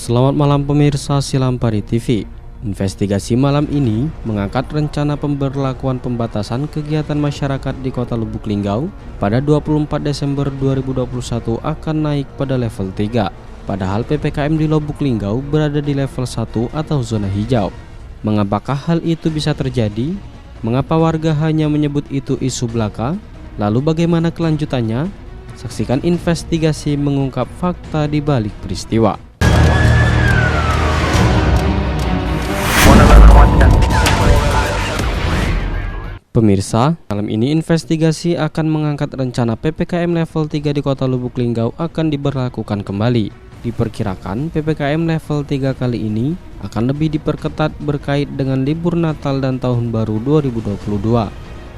Selamat malam pemirsa Silampari TV. Investigasi malam ini mengangkat rencana pemberlakuan pembatasan kegiatan masyarakat di Kota Lubuk Linggau pada 24 Desember 2021 akan naik pada level 3. Padahal PPKM di Lubuk Linggau berada di level 1 atau zona hijau. Mengapakah hal itu bisa terjadi? Mengapa warga hanya menyebut itu isu belaka? Lalu bagaimana kelanjutannya? Saksikan investigasi mengungkap fakta di balik peristiwa. Pemirsa, malam ini investigasi akan mengangkat rencana PPKM level 3 di Kota Lubuk Linggau akan diberlakukan kembali. Diperkirakan PPKM level 3 kali ini akan lebih diperketat berkait dengan libur Natal dan Tahun Baru 2022.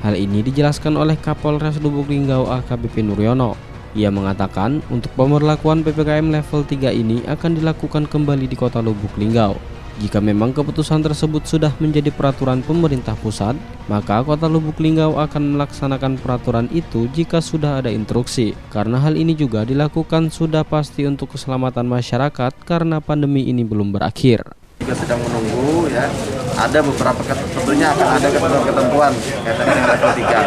Hal ini dijelaskan oleh Kapolres Lubuk Linggau AKBP Nuryono. Ia mengatakan untuk pemberlakuan PPKM level 3 ini akan dilakukan kembali di Kota Lubuk Linggau. Jika memang keputusan tersebut sudah menjadi peraturan pemerintah pusat, maka Kota Lubuk Linggau akan melaksanakan peraturan itu jika sudah ada instruksi. Karena hal ini juga dilakukan sudah pasti untuk keselamatan masyarakat karena pandemi ini belum berakhir. Juga sedang menunggu ya, ada beberapa tentunya akan ada ketentuan kaitan dengan level 3.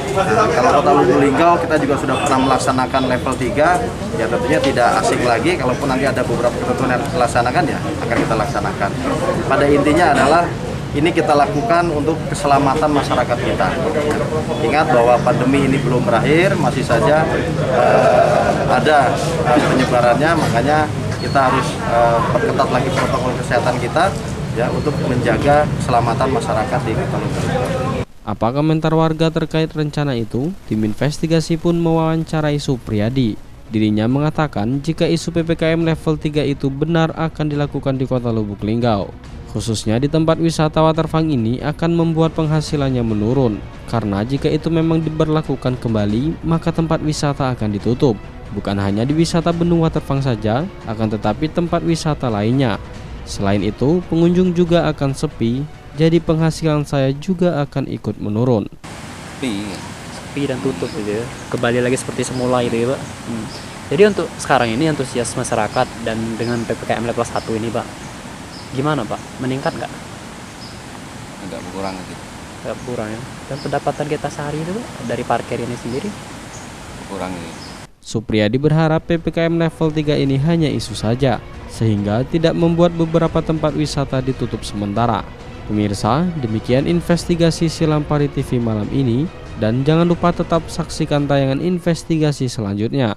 Nah, kalau Kota Lubuk Linggau kita juga sudah pernah melaksanakan level 3, ya tentunya tidak asing lagi kalaupun nanti ada beberapa ketentuan yang dilaksanakan ya akan kita laksanakan. Pada intinya adalah ini kita lakukan untuk keselamatan masyarakat kita. Ingat bahwa pandemi ini belum berakhir, masih saja ada penyebarannya, makanya kita harus perketat lagi protokol kesehatan kita ya untuk menjaga keselamatan masyarakat di Kota Lubuk Linggau. Apa komentar warga terkait rencana itu? Tim investigasi pun mewawancarai Supriyadi. Dirinya mengatakan jika isu PPKM level 3 itu benar akan dilakukan di Kota Lubuk Linggau. Khususnya di tempat wisata waterfront ini akan membuat penghasilannya menurun. Karena jika itu memang diberlakukan kembali, maka tempat wisata akan ditutup. Bukan hanya di wisata Benua Waterfront saja, akan tetapi tempat wisata lainnya. Selain itu, pengunjung juga akan sepi, jadi penghasilan saya juga akan ikut menurun. Sepi dan tutup gitu ya. Kembali lagi seperti semula gitu ya, Pak. Jadi untuk sekarang ini antusias masyarakat dan dengan PPKM level 1 ini, Pak, gimana Pak? Meningkat nggak? Agak berkurang gitu. Agak kurang ya. Dan pendapatan kita sehari itu Pak, dari parkir ini sendiri? Berkurang ini. Supriyadi berharap PPKM level 3 ini hanya isu saja, sehingga tidak membuat beberapa tempat wisata ditutup sementara. Pemirsa, demikian investigasi Silampari TV malam ini, dan jangan lupa tetap saksikan tayangan investigasi selanjutnya.